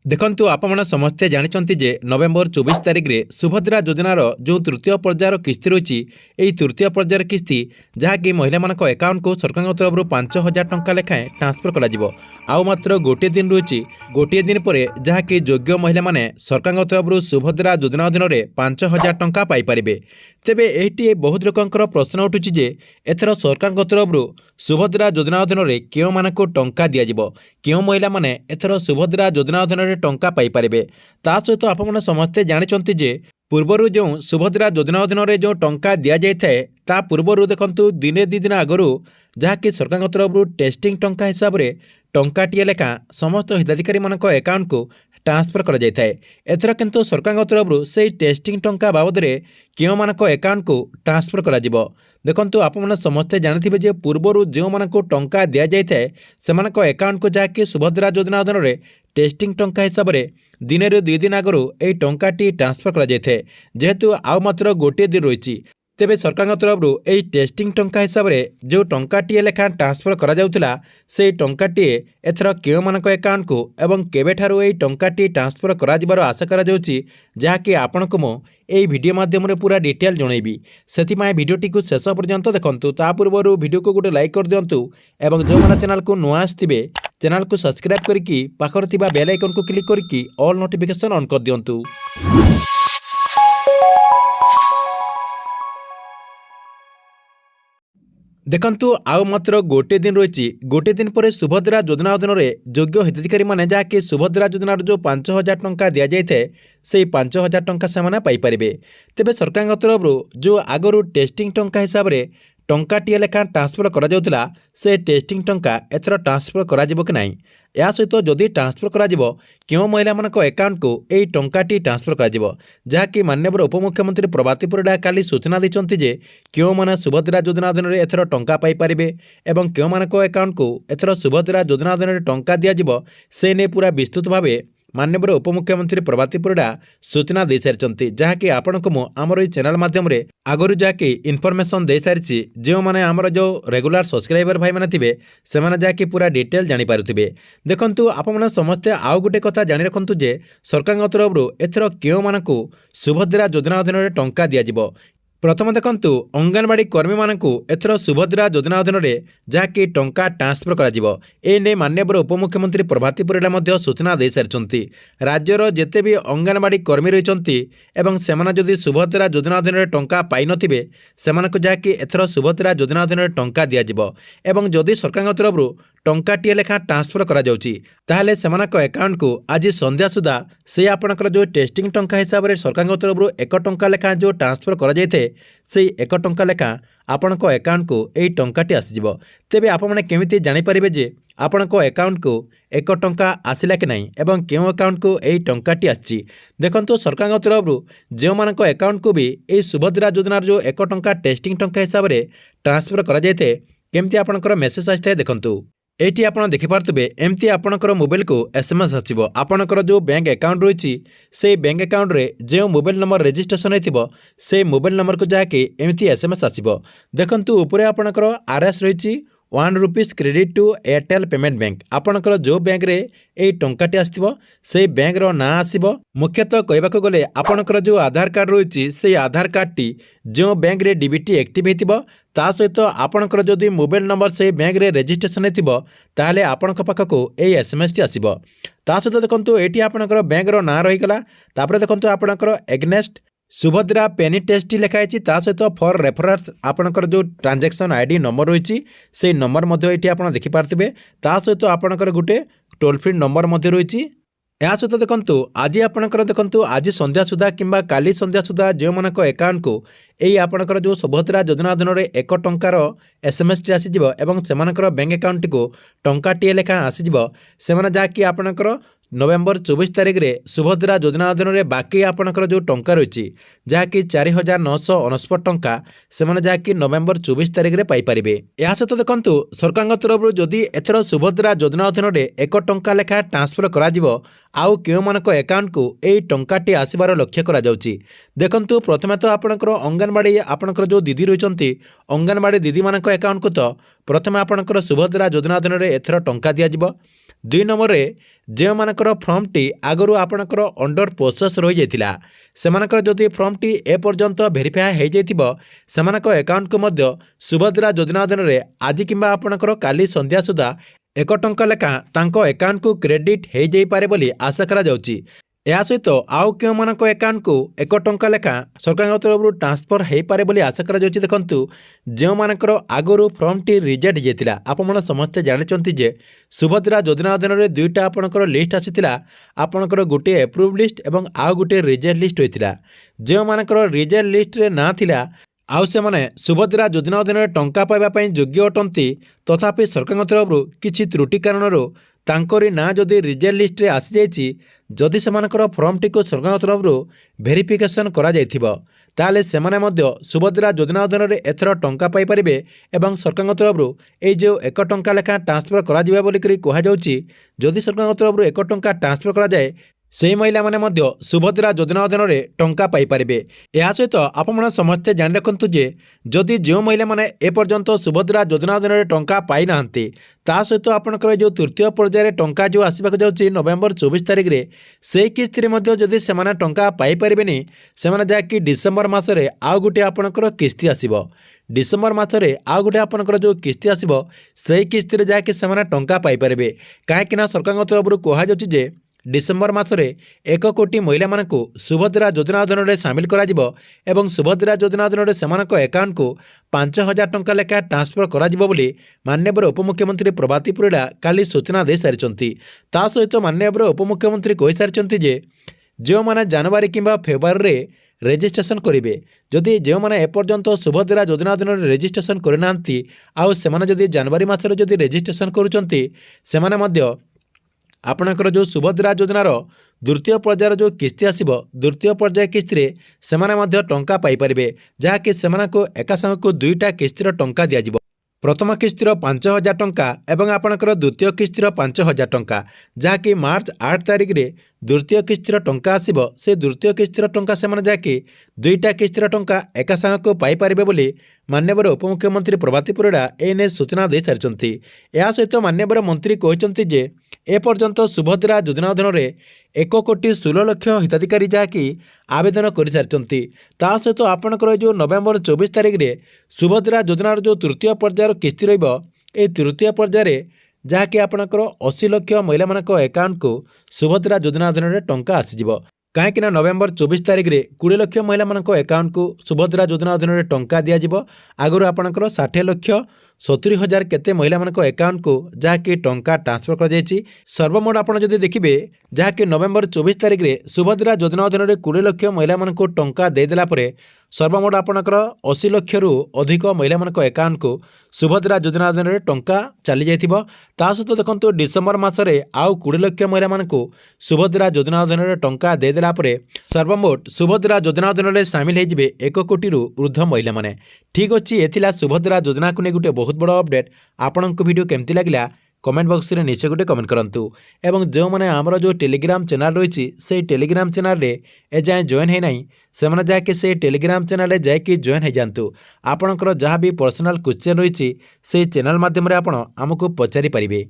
देखंतु आपण समस्ते जानिचंती जे नवेम्बर 24 तारिख रे सुभद्रा योजनार जो तृतीय पर्यायर किस्ती रही यही तृतीय पर्यायर किस्ती जहाँकि महिला मान अकाउंट को सरकार तरफ 5,000 टंका लेखाएं ट्रांसफर कर आउ मात्र गोटे दिन रही गोटे दिन पर जहाँकि योग्य महिला माने सरकार तरफ सुभद्रा योजना अधीन में 5,000 टंका पाइपर। तेबे एटी बहुत लोकंकर प्रश्न उठुची जे एथर सरकार तरफ सुभद्रा योजना अधीन में क्यों मानक टंका दिज्व क्यों महिला माने एथर सुभद्रा योजना अधीन में टंका पाइपर। ता सहित आपण समस्ते जानिचंती जे पूर्वर जो सुभद्रा योजना अधीन में जो टंका दि जाए ता पूर्वर देखंतु दिने दी दिन आगु जहाँकि सरकार तरफ टेस्टिंग टंका हिसाब से टंकाटीए लेखा समस्त हिताधिकारी मान अकाउंट को ट्रांसफर कर जाए। एथर किंतु सरकार तरफ से टेस्टिंग टंका बाबद में क्यों मानक अकाउंट को ट्रांसफर कर देखंतु आपण समस्ते जानिथिबे जे पूर्वर जो मानक टंका दि जाए से अकाउंट को जहाँकि सुभद्रा योजना अधीन में टेस्टिंग टंका हिसाब से दिन रू 2 दिन आगु यही टंकाटी ट्रांसफर कर जाए जेहेतु आउ मात्र गोटे दिन रही तेबे सरकार तरफ यही टेस्टिंग टंका हिसाब से जो टंकाटीए लेखा ट्रांसफर करा जाउथिला से टंकाटीए एथर केउ मानक अकाउंट को एवं केबेठारु यही टंकाटी ट्रांसफर करा जिबार आशा करा जाउची जहाँकि आपनको मो एही वीडियो माध्यम पूरा डिटेल जनइबी सेथिमाय वीडियोटी को शेष पर्यंत देखंतु। ता पूर्व वीडियो को गोटे लाइक कर दियंतु एवं जो माने चैनल को नुआ आस्थिबे चैनल को सब्सक्राइब करके पाखर थिबा बेल आइकन को क्लिक करके ऑल नोटिफिकेशन ऑन कर दियंतु। देखंतु आउ मात्र गोटे दिन रही गोटे दिन पर सुभद्रा योजना अधीन में योग्य हिताधिकारी माने जहाँकि सुभद्रा योजनार जो 5,000 टंका दि जाए से 5,000 टंका से पाइपर। तेबे सरकार तरफ जो आगु टेस्टिंग टंका हिसाब से टंकाटीए लेखा ट्रांसफर करा जाउथिला से टेस्टिंग टंका एथर ट्रांसफर करा जिवो कि नाही या सहित जदि ट्रांसफर करा जिवो क्यों महिला मानक अकाउंट को यही टंकाटी ट्रांसफर करा जिवो जहाँकि माननीय उपमुख्यमंत्री प्रभाती परिडा काली सूचना दैछंती जे क्यों माने सुभद्रा योजना अधीन में एथर टंका पाइपारे एवं क्यों मानक अकाउंट को एथर सुभद्रा योजना अधीन में टंका दिज्व से ने पूरा विस्तृत भाव माननीय उपमुख्यमंत्री प्रभाती परिडा सूचना दे सारी जहाँकि आपण को आमर ये चैनल माध्यम आगु जहाँकि इनफर्मेशन दे सारी जो मैंने आमर जो रेगुलर सब्सक्राइबर भाई मैंने थे से जहाँकि पूरा डिटेल जानीपारे। देखंतु आपण समस्ते आउ गोटे कथा जानी रखु जे सरकार तरफ एथर क्यों मानक सुभद्रा योजना अधीन में टंका दिज्व। प्रथम देखंतु अंगनवाड़ी कर्मी मानकु एथर सुभद्रा योजना अधीन में जहाँकि टंका ट्रांसफर कर माननीय उपमुख्यमंत्री प्रभाती परिडा मध्य सूचना दे सारी राज्यर जेते भी अंगनवाड़ी कर्मी रही एवं सेमाने जदि सुभद्रा योजना अधीन में टंका पाई नथिबे सेमानकु जहाँकि एथर सुभद्रा योजना अधीन में टंका दिज्व एवं जदि सरकार तरफ टंकाटीए लेखा ट्रांसफर करा जाउची ताहले सेमानक अकाउंट को आज संध्या सुधा से आपणकर जो टेस्टिंग टंका हिसाब से सरकार तरफ 1 टंका लेखा जो ट्रांसफर करा जायथे से 1 टंका लेखा आपणक अकाउंट को यही टंकाटी आसीजिवो। तेबे आपने केमिति जानि परिबे जे आपणक अकाउंट को 1 टंका आसिला कि नहीं एवं केउ अकाउंट को यही टंकाटी आछि। देखंतु सरकार तरफ जो मानक अकाउंट को भी यही सुभद्रा योजनार जो 1 टंका टेस्टिंग टंका हिसाब से ट्रांसफर करा जायथे केमिति आपणकर मेसेज आछि देखंतु एटी आपण देखिपारे एमती आपणकर मोबाइल को एसएमएस आसो आपणकर जो बैंक अकाउंट रही से बैंक अकाउंट रे जो मोबाइल नंबर रजिस्ट्रेशन होइथिबो से मोबाइल नंबर को जाके एमती एसएमएस आसो। देखंतु ऊपर आपणकर आरएस रही 1 rupees credit to Airtel payment bank आपणकर जो बैंक रे ए टंकाटी आसथिबो से बैंक रो ना आसीबो। मुख्यतः कहबाक गले आपणकर जो आधार कार्ड रही से आधार कार्ड टी जो बैंक रे डीबीटी एक्टिव हेतिबो ता सहित आपणकर जदि मोबाइल नंबर से बैंक रे रजिस्ट्रेशन हेतिबो ताहले आपणक पाखको ए एसएमएस टी आसीबो। ता सहित देखंतु एटी आपणकर बैंक रो ना रही गला तापर देखंतु आपणकर एग्नेस्ट सुभद्रा पेनी टेस्ट लिखाई सहित फॉर रेफरेंस आपणकर जो ट्रांजैक्शन आईडी नंबर रही से नंबर ये आप देखिपारे सहित आपणकर गोटे टोल फ्री नंबर रही या सहित देखंतु आज आपणकर देखंतु आज संध्या सुधा किंबा काली संध्या सुधा जो मानक अकाउंट को यही आपणकर जो सुभद्रा योजना अधीन में 1 टंकार एसएमएस टी आसीजिवो एवं सेमानकर बैंक अकाउंट को टंकाटीए लेखा आसीजिवो सेमाने जहाँकि आपणकर नवेम्बर 24 तारिख रे सुभद्रा योजना अधीन में बाकी आपणकर जो टंका रही जहाँकि 4,969 टंका सेमाने जहाँकि नवेम्बर 24 तारिख रे पाइपारे। या सहित देखंतु सरकार तरफ जदि एथर सुभद्रा योजना अधीन में 1 टंका लेखा ट्रांसफर करा जिवो आउ केउ मानक अकाउंट को यही टंकाटी आसबार लक्ष्य करा जाउची। देखंतु प्रथमे तो आपणकर अंगनवाड़ी आपणकर जो दीदी रही अंगनवाड़ी दीदी मानक अकाउंट को तो प्रथमे आपणकर सुभद्रा योजना अधीन में एथर टंका दिज्व दुई नंबर रे जो मानकर फर्मटी आगु आपणकर अंडर प्रोसेस रही जाइतिला सेमानकर जदि फर्मटी एपर्यंत भेरीफाए हो जाइतिबो सेमानक अकाउंट को मध्य सुभद्रा योजना अधीन रे आज किंबा आपणकर काली संध्या सुधा 1 टंका लेखा तांको अकाउंट को क्रेडिट हो जाई पारे बोली आशा करा जाउची। या सहित आउ क्यों मानक अकाउंट को 1 टंका लेखा सरकार तरफ ट्रांसफर हो पारे बोली आशा करा जाउची। देखंतु जो मानकर आगु फर्मटी रिजेक्ट जाइतिला आपण समस्ते जानिचंती जे सुभद्रा योजना अधीन रे दुईटा आपणकर लिस्ट आसीतिला आपणकर गोटे अप्रूव लिस्ट एवं आउ गोटे रिजेक्ट लिस्ट होइतिला। जो मानकर रिजेक्ट लिस्ट रे ना थिला आउ से माने सुभद्रा योजना अधीन टंका पाइबा पई योग्य अटंती तथापि सरकार तरफ किछि त्रुटि कारणरो तांकरी ना जदि रिजेक्ट लिस्ट रे आसी जाइछि जदि सेमानकर फर्मटी को सरकार तरफ भेरिफिकेशन करा जाइथिबो ताले सेमाने मध्य सुभद्रा योजना अधीन रे एथर टंका पाई परिबे एवं सरकार तरफ ए जो 1 टंका लेखा ट्रांसफर करा जिबा बोली करी कहा जाउछि। जदि सरकार तरफ 1 टंका ट्रांसफर करा जाए से महिला माने मध्य सुभद्रा योजना अधीन रे टंका पाई परिबे। या सहित आपण समस्ते जान रखंतु जे जदि जो महिला माने ए पर्यंत सुभद्रा योजना अधीन रे टंका पाई नाहंती ता सहित आपणकर जो तृतीय पर्याय रे टंका जो आसीबा जाउछि नवेम्बर 24 तारिख रे से किस्ती रे मध्य जदि सेमाने टंका पाई परिबेनी सेमाने जाकी डिसेंबर मास रे आउ गुटे आपणकर किस्ती आसीबो। डिसेंबर मासरे आउ गोटे आपणकर जो किस्ती आसीबो से किस्ती रे जाके सेमाने टंका पाई परिबे काहे कि ना सरकार तरफ कहा जाउछि जे डिसेंबर मासरे 1 कोटी महिला मानकु सुभद्रा योजना अधीन रे शामिल करा जिवो एवं सुभद्रा योजना अधीन रे सेमानक अकाउंट को 5000 टंका लेखा ट्रांसफर करा जिवो बोली माननीय उपमुख्यमंत्री प्रभाती परिडा काली सूचना दे सारिचंती। ता सहित माननीय उपमुख्यमंत्री कहि सारिचंती जे जो माने जनवरी किंबा फेब्रुआरी रे रेजिस्ट्रेशन करेंगे जदि जो मैंने एपर्यंत सुभद्रा योजना अधीन रेजिस्ट्रेशन करना आउ से जदि जनवरी मासरे जदि रेजिस्ट्रेशन करुँच आपणकर जो सुभद्रा योजनार द्वितीय पर्यायर जो किस्ती आसीबो द्वितीय पर्याय किस्ती से टंका पाई परिबे जहाँकि सेमानकु एका संगकु दुईटा किस्तीर टंका दियाजिबो। प्रथम किस्तीर 5000 टंका एवं आपणकर द्वितीय किस्तीर 5000 टंका जहाँकि मार्च 8 तारिख रे द्वितीय किस्तीर टंका आसीबो से द्वितीय किस्तीर टंका सेमाने जाके दुईटा किस्तीर टंका एका संगकु पाई परिबे बोली माननीय उपमुख्यमंत्री प्रभाती परिडा एने सूचना दे सारिचंती। या सहित माननीय मंत्री कहते जे ए पर्यंत सुभद्रा योजना अधीन रे 1 कोटी 16 लाख हिताधिकारी जहाँकि आवेदन कर सारी ता सहित आपणकर जो नवेम्बर 24 तारिख रे सुभद्रा योजनार जो तृतीय पर्यायर किस्ती रहिबो ए तृतीय पर्यायर जहाँकि आपणकर 80 लाख महिला मानक अकाउंट को सुभद्रा योजना अधीन रे टंका आसीजिवो कहीं नवेम्बर 24 तारिख रे 20 लाख महिला मानक अकाउंट को सुभद्रा योजना अधीन रे टंका दियाजिवो आगुर आपणकर 60 लाख 70,000 केते महिला मानक अकाउंट को जहाँकि टंका ट्रांसफर कर जाइछि। सर्वमोट आपन जदि देखिबे जहाँकि नवेम्बर 24 तारिख रे सुभद्रा योजना अधीन रे 20 लाख महिला मानक टंका दे देला परे सर्वमोट आपणकर 80 लाख रु अधिक महिला मानक अकाउंट को सुभद्रा योजना अधीन रे टंका चली जाइथिबो। ता सहित देखंतु डिसेंबर मासरे आउ 20 लाख महिला मानक सुभद्रा योजना अधीन रे टंका दे देला परे सर्वमोट सुभद्रा योजना अधीन रे शामिल हे जिवे 1 कोटी रु ऊर्ध्व महिला माने। ठीक अछि एथिला सुभद्रा योजना को ने गुटे बहुत बड़ अपडेट। आपनक वीडियो केमति लागला कमेंट बॉक्स रे निश्चय गोटे कमेंट करंतु एवं जो माने हमर जो टेलीग्राम चैनल रही से टेलीग्राम चैनल रे ए जाए जॉइन है नहीं से माने जाके से टेलीग्राम चैनल रे जाके जॉइन है जानतु। आपनकर जहाँ भी पर्सनल क्वेश्चन रही से चैनल माध्यम रे आपण हमको पचारि परिबे।